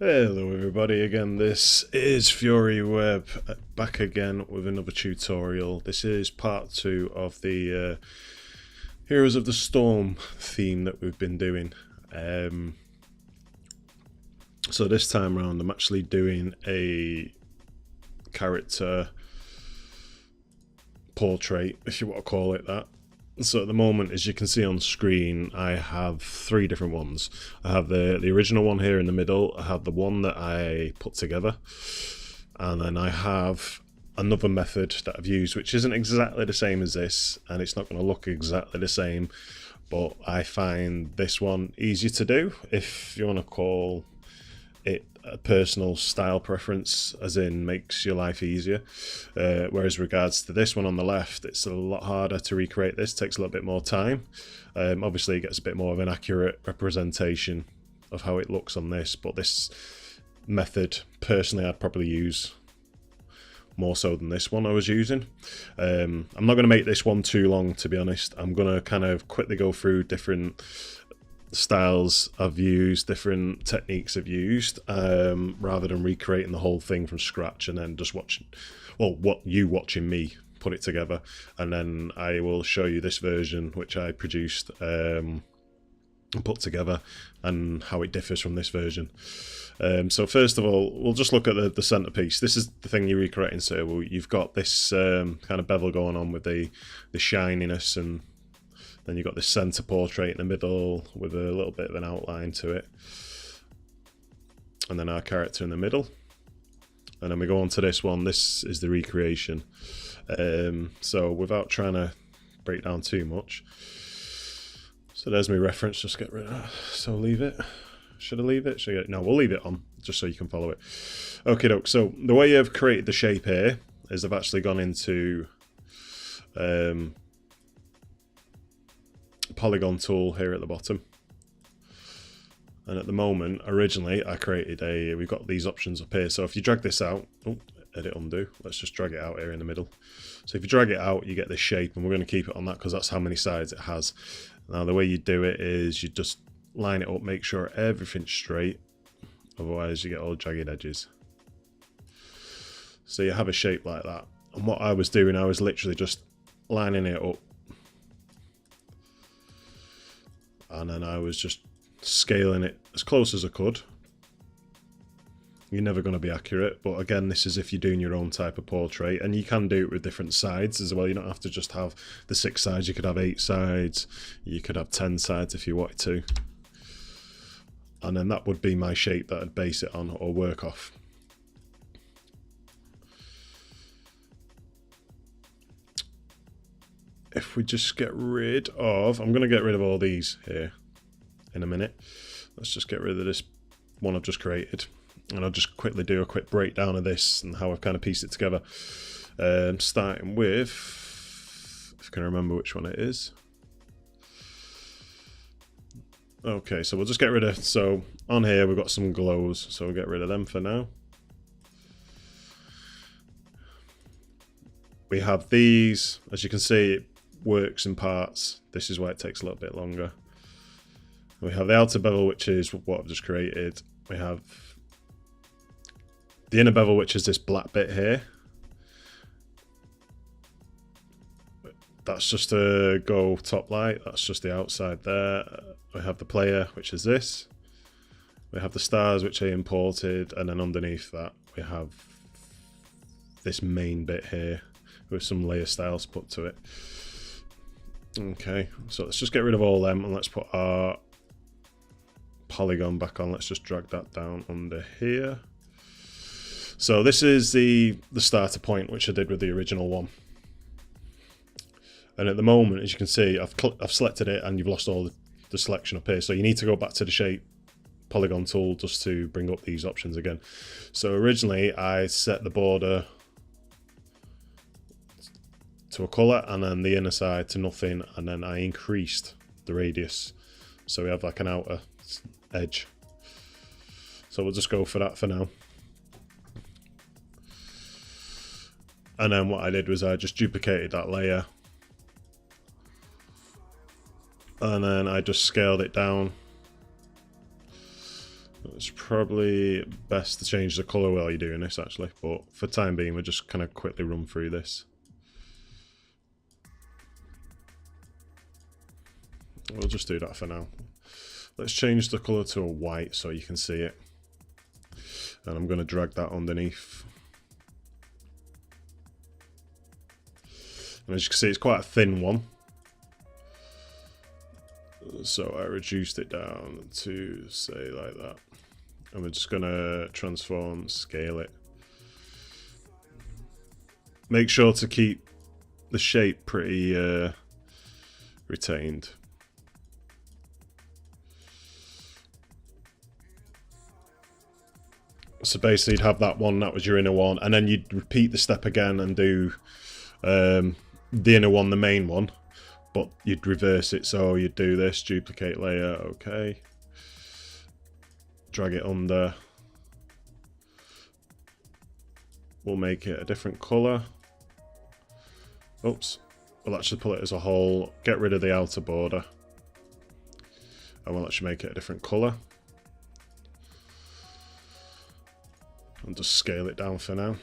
Hello everybody, again this is FURYWEB back again with another tutorial. This is part 2 of the Heroes of the Storm theme that we've been doing. So this time around I'm actually doing a character portrait, if you want to call it that. So at the moment, as you can see on screen, I have 3 different ones. I have the original one here in the middle, I have the one that I put together, and then I have another method that I've used which isn't exactly the same as this, and it's not going to look exactly the same, but I find this one easier to do, if you want to call it a personal style preference, as in makes your life easier. Whereas regards to this one on the left, it's a lot harder to recreate. This takes a little bit more time. Obviously it gets a bit more of an accurate representation of how it looks on this, but this method personally I'd probably use more so than this one I was using. I'm not going to make this one too long, to be honest. I'm going to kind of quickly go through different styles I've used, different techniques I've used, rather than recreating the whole thing from scratch and then just watching, well, watching me put it together. And then I will show you this version which I produced and put together and how it differs from this version. So first of all, we'll just look at the centerpiece. This is the thing you're recreating. So you've got this kind of bevel going on with the shininess, and then you've got this centre portrait in the middle with a little bit of an outline to it. And then our character in the middle. And then we go on to this one. This is the recreation. So without trying to break down too much. So there's my reference. Just get rid of that. So leave it. Should I leave it? No, we'll leave it on just so you can follow it. Okay, doke. So the way I've created the shape here is I've actually gone into polygon tool here at the bottom, and at the moment, originally I created we've got these options up here. So if you drag this out, edit undo, let's just drag it out here in the middle. So if you drag it out, you get this shape, and we're going to keep it on that because that's how many sides it has. Now the way you do it is you just line it up, make sure everything's straight, otherwise you get all jagged edges. So you have a shape like that, and what I was doing, I was literally just lining it up, and then I was just scaling it as close as I could. You're never going to be accurate, but again, this is if you're doing your own type of portrait, and you can do it with different sides as well. You don't have to just have the 6 sides, you could have 8 sides, you could have 10 sides if you wanted to. And then that would be my shape that I'd base it on or work off. If we just get rid of, I'm going to get rid of all these here in a minute. Let's just get rid of this one I've just created, and I'll just quickly do a quick breakdown of this and how I've kind of pieced it together. Starting with, if I can remember which one it is. Okay, so we'll just get rid of, so on here we've got some glows, so we'll get rid of them for now. We have these, as you can see, it works in parts. This is why it takes a little bit longer. We have the outer bevel, which is what I've just created. We have the inner bevel, which is this black bit here. That's just a go top light, that's just the outside there. We have the player, which is this. We have the stars, which I imported, and then underneath that we have this main bit here with some layer styles put to it. Okay, so let's just get rid of all them, and let's put our polygon back on. Let's just drag that down under here. So this is the starter point, which I did with the original one. And at the moment, as you can see, I've selected it, and you've lost all the selection up here. So you need to go back to the shape polygon tool just to bring up these options again. So originally I set the border to a color, and then the inner side to nothing, and then I increased the radius. So we have like an outer edge. So we'll just go for that for now. And then what I did was I just duplicated that layer, and then I just scaled it down. Let's probably best to change the colour while you're doing this actually, but for time being we'll just kind of quickly run through this. We'll just do that for now. Let's change the colour to a white so you can see it. And I'm going to drag that underneath. And as you can see, it's quite a thin one. So I reduced it down to, say, like that. And we're just going to transform, scale it. Make sure to keep the shape pretty retained. So basically you'd have that one, that was your inner one, and then you'd repeat the step again and do the inner one, the main one, but you'd reverse it. So you'd do this, duplicate layer, okay, drag it under, we'll make it a different colour, oops, we'll actually pull it as a whole, get rid of the outer border, and we'll actually make it a different colour. And just scale it down for now.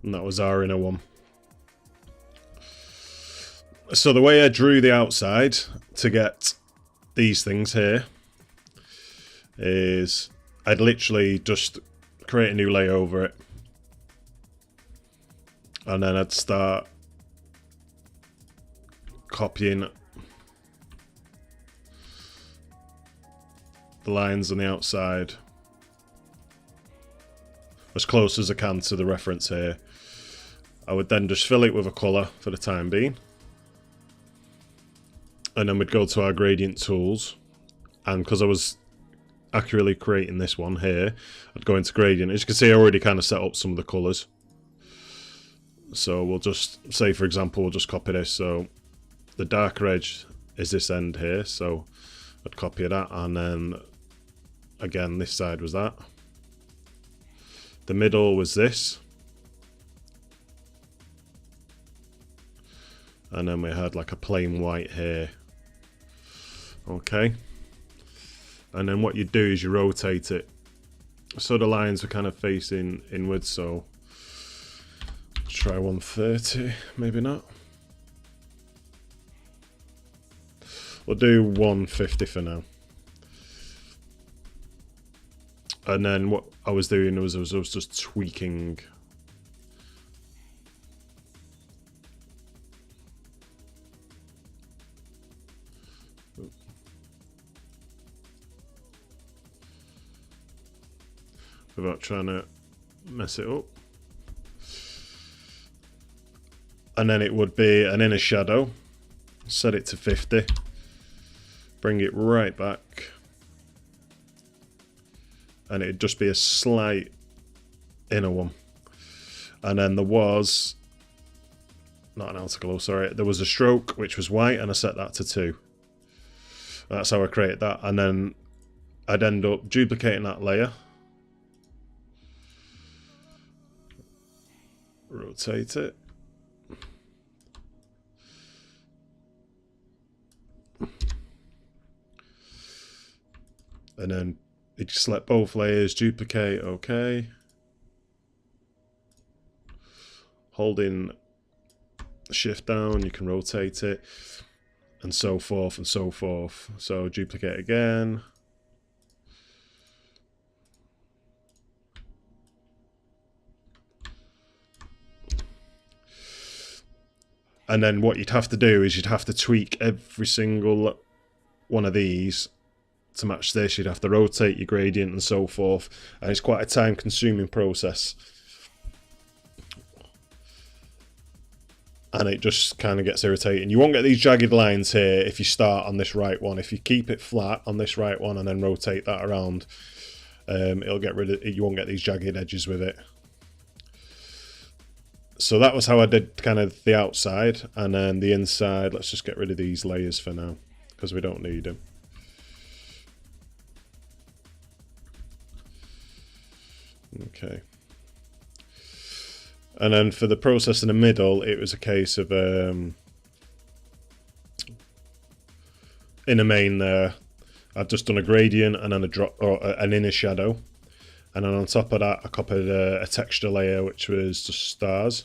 And that was our inner one. So the way I drew the outside to get these things here is I'd literally just create a new layer over it. And then I'd start copying the lines on the outside as close as I can to the reference here. I would then just fill it with a colour for the time being, and then we'd go to our gradient tools, and because I was accurately creating this one here, I'd go into gradient. As you can see, I already kind of set up some of the colours, so we'll just say, for example, we'll just copy this. So the darker edge is this end here, so I'd copy that, and then again this side was that. The middle was this, and then we had like a plain white here. Okay, and then what you do is you rotate it so the lines are kind of facing inwards. So let's try 130, maybe not. We'll do 150 for now. And then what I was doing was I was just tweaking without trying to mess it up. And then it would be an inner shadow. Set it to 50. Bring it right back. And it'd just be a slight inner one. And then there was, not an outer glow, sorry, there was a stroke which was white, and I set that to 2. That's how I created that. And then I'd end up duplicating that layer, rotate it, and then you just select both layers, duplicate, okay. Holding shift down, you can rotate it, and so forth and so forth. So duplicate again. And then what you'd have to do is you'd have to tweak every single one of these to match this. You'd have to rotate your gradient and so forth, and it's quite a time consuming process, and it just kind of gets irritating. You won't get these jagged lines here if you start on this right one. If you keep it flat on this right one and then rotate that around, it'll get rid of it. You won't get these jagged edges with it. So that was how I did kind of the outside, and then the inside, let's just get rid of these layers for now because we don't need them. Okay. And then for the process in the middle, it was a case of in the main there, I've just done a gradient and then a drop or an inner shadow, and then on top of that I copied a texture layer which was just stars,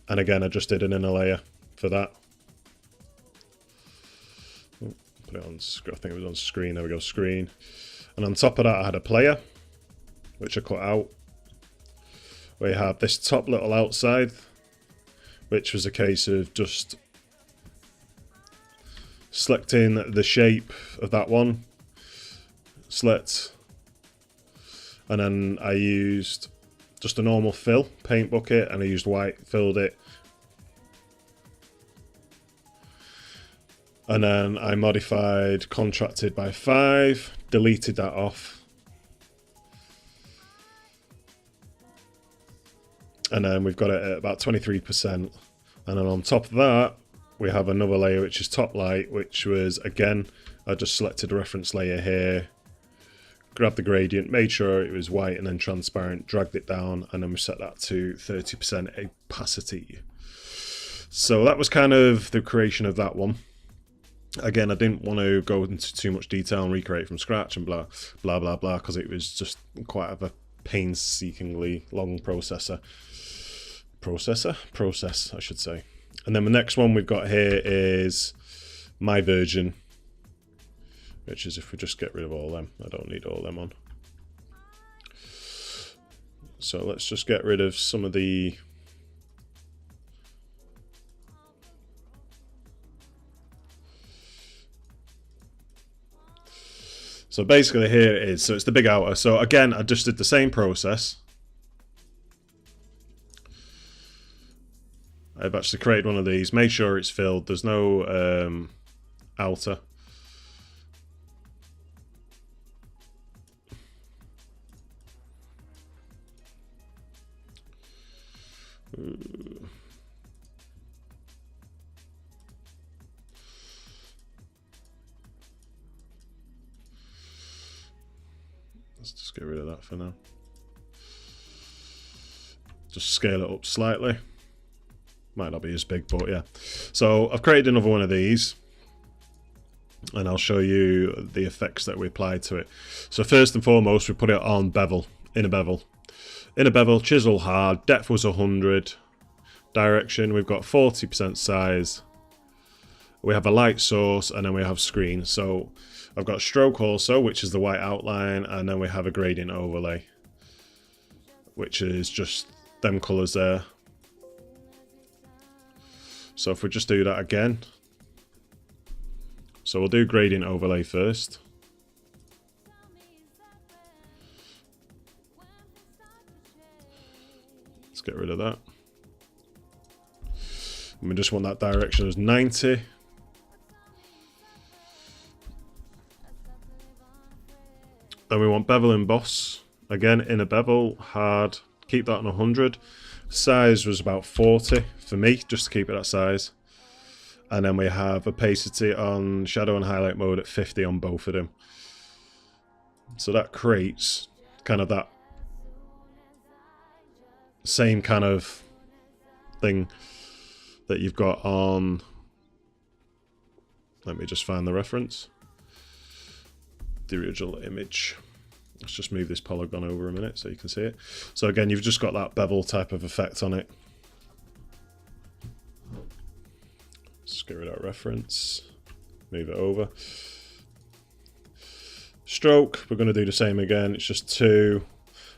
and again I just did an inner layer for that. Put it on, I think it was on screen, there we go, screen. And on top of that I had a player which I cut out. We have this top little outside, which was a case of just selecting the shape of that one, select, and then I used just a normal fill paint bucket and I used white, filled it, and then I modified contracted by 5, deleted that off, and then we've got it at about 23%, and then on top of that we have another layer which is top light, which was, again, I just selected a reference layer here, grabbed the gradient, made sure it was white and then transparent, dragged it down, and then we set that to 30% opacity. So that was kind of the creation of that one. Again, I didn't want to go into too much detail and recreate from scratch and blah blah blah blah, because it was just quite a painstakingly long process, I should say. And then the next one we've got here is my version, which is if we just get rid of all them. I don't need all them on. So let's just get rid of some of the so basically here it is. So it's the big outer. So again, I just did the same process. I've actually created one of these, made sure it's filled, there's no outer. Let's just get rid of that for now. Just scale it up slightly. Might not be as big, but yeah. So I've created another one of these, and I'll show you the effects that we applied to it. So first and foremost, we put it on bevel, inner bevel. Inner bevel, chisel hard, depth was 100, direction, we've got 40% size. We have a light source, and then we have screen. So I've got stroke also, which is the white outline, and then we have a gradient overlay, which is just them colours there. So if we just do that again, so we'll do gradient overlay first. Let's get rid of that. And we just want that direction as 90. Then we want bevel emboss. Again, inner bevel, hard, keep that on 100. Size was about 40 for me, just to keep it that size. And then we have opacity on shadow and highlight mode at 50 on both of them. So that creates kind of that same kind of thing that you've got on, let me just find the reference, the original image. Let's just move this polygon over a minute so you can see it. So again, you've just got that bevel type of effect on it. Let's get rid of that reference, move it over. Stroke, we're going to do the same again. It's just 2.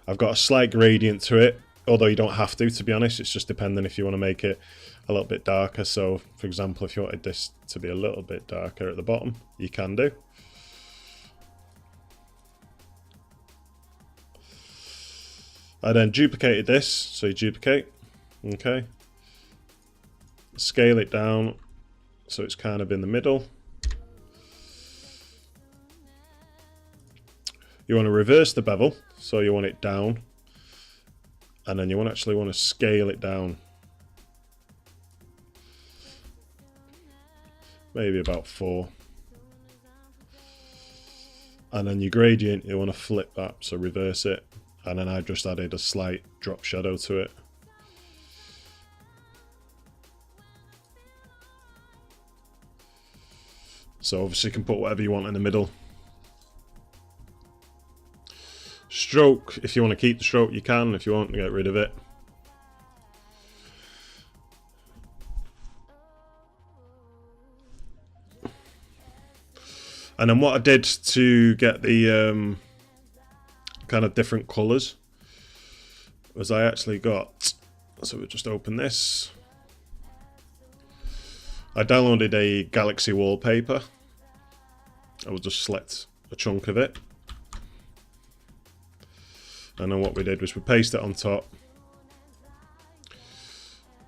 I've got a slight gradient to it, although you don't have to be honest. It's just depending if you want to make it a little bit darker. So for example, if you wanted this to be a little bit darker at the bottom, you can do. I then duplicated this, so you duplicate, okay. Scale it down so it's kind of in the middle. You want to reverse the bevel, so you want it down, and then you actually want to scale it down. Maybe about 4. And then your gradient, you want to flip that, so reverse it. and then I just added a slight drop shadow to it. So obviously you can put whatever you want in the middle. Stroke, if you want to keep the stroke you can, if you want to get rid of it. And then what I did to get the kind of different colours was I actually got, so we'll just open this. I downloaded a Galaxy wallpaper. I will just select a chunk of it. And then what we did was we pasted it on top.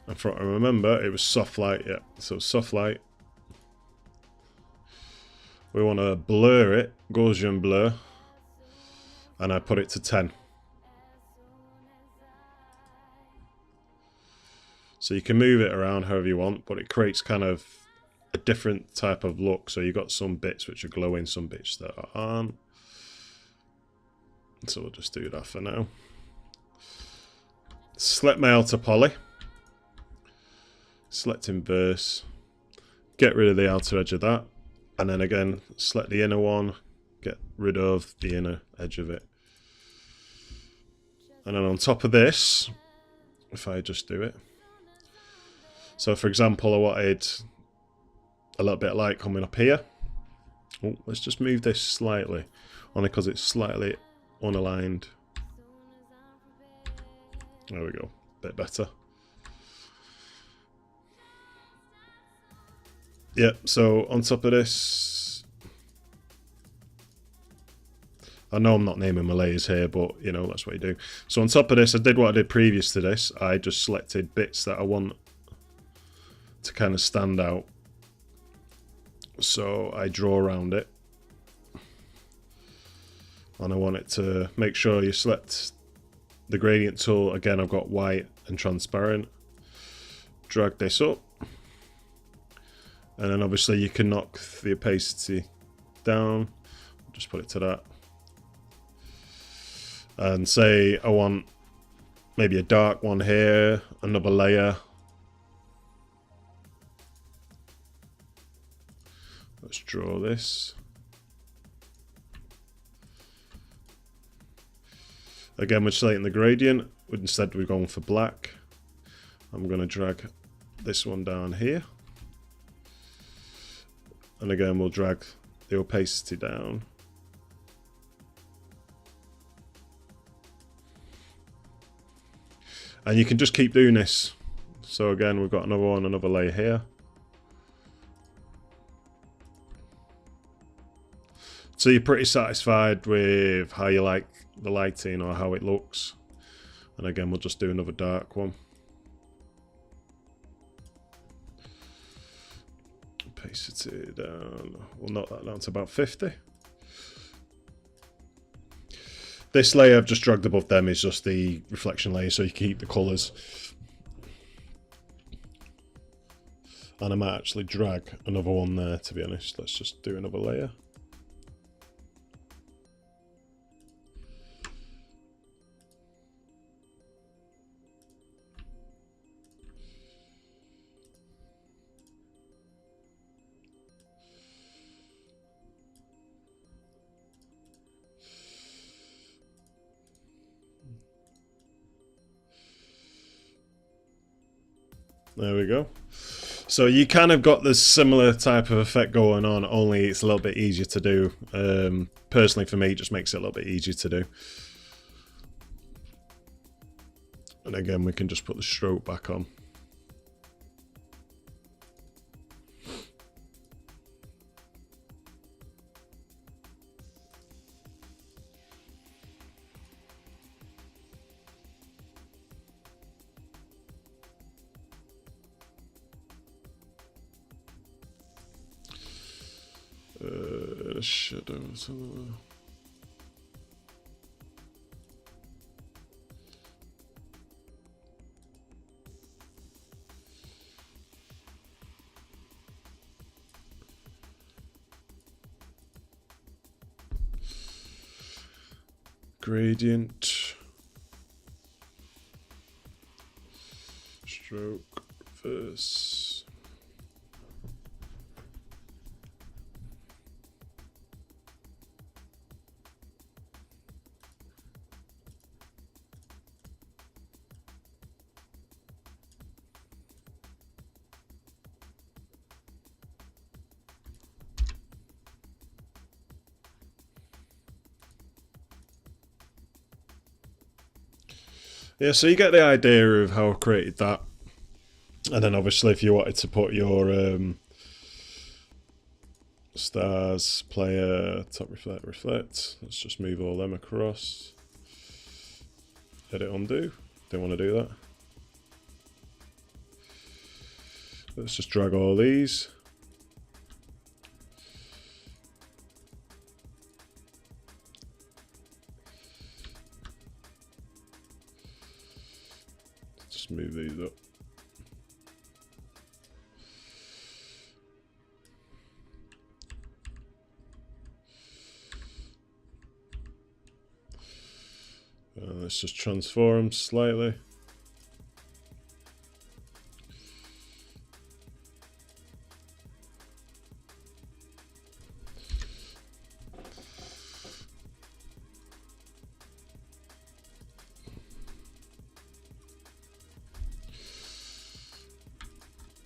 And from what I remember, it was soft light, yeah. So soft light. We want to blur it, Gaussian blur. And I put it to 10. So you can move it around however you want, but it creates kind of a different type of look. So you've got some bits which are glowing, some bits that aren't. So we'll just do that for now. Select my outer poly. Select inverse. Get rid of the outer edge of that. And then again, select the inner one. Get rid of the inner edge of it. And then on top of this, if I just do it. So for example, I wanted a little bit of light coming up here. Oh, let's just move this slightly, only because it's slightly unaligned. There we go, bit better. Yep, so on top of this, I know I'm not naming my layers here, but you know, that's what you do. So on top of this, I did what I did previous to this. I just selected bits that I want to kind of stand out. So I draw around it. And I want it to make sure you select the gradient tool. Again, I've got white and transparent. Drag this up. And then obviously you can knock the opacity down. Just put it to that. And say I want maybe a dark one here, another layer. Let's draw this. Again, we're selecting the gradient. Instead, we're going for black. I'm going to drag this one down here. And again, we'll drag the opacity down. And you can just keep doing this. So again, we've got another one, another layer here. So you're pretty satisfied with how you like the lighting or how it looks. And again, we'll just do another dark one. Opacity down. We'll knock that down to about 50. This layer I've just dragged above them is just the reflection layer, so you keep the colours. And I might actually drag another one there, to be honest. Let's just do another layer. There we go. So you kind of got this similar type of effect going on, only it's a little bit easier to do. Personally for me, it just makes it a little bit easier to do. And again, we can just put the stroke back on. Shadows. Gradient. stroke verse. Yeah, so you get the idea of how I created that. And then obviously if you wanted to put your stars, player, top reflect, reflect, let's just move all them across. Edit, undo. Don't want to do that. Let's just drag all these. Just move these up. Let's just transform slightly.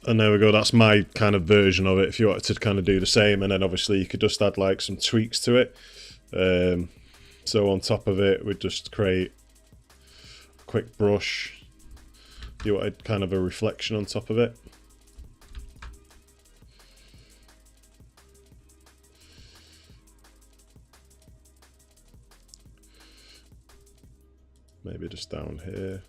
And there we go, that's my kind of version of it if you wanted to kind of do the same, and then obviously you could just add like some tweaks to it. So on top of it, we'd just create a quick brush. You wanted kind of a reflection on top of it. Maybe just down here.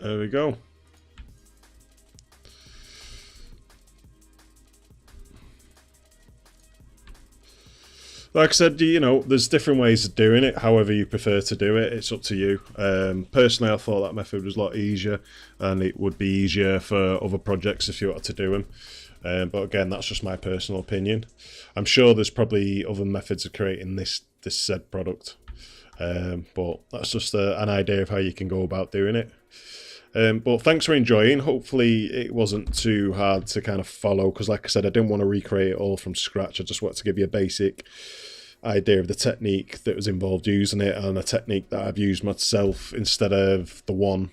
There we go. Like I said, you know, there's different ways of doing it. However you prefer to do it, it's up to you. Personally, I thought that method was a lot easier, and it would be easier for other projects if you wanted to do them. But again, that's just my personal opinion. I'm sure there's probably other methods of creating this said product. But that's just an idea of how you can go about doing it. But thanks for enjoying. Hopefully it wasn't too hard to kind of follow, because like I said, I didn't want to recreate it all from scratch. I just wanted to give you a basic idea of the technique that was involved using it, and a technique that I've used myself instead of the one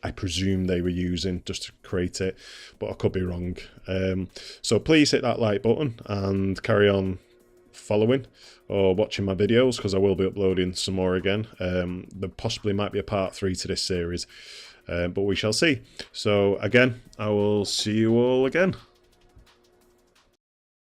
I presume they were using just to create it, but I could be wrong. So please hit that like button and carry on following or watching my videos, because I will be uploading some more again. There possibly might be a part 3 to this series, but we shall see. So again, I will see you all again.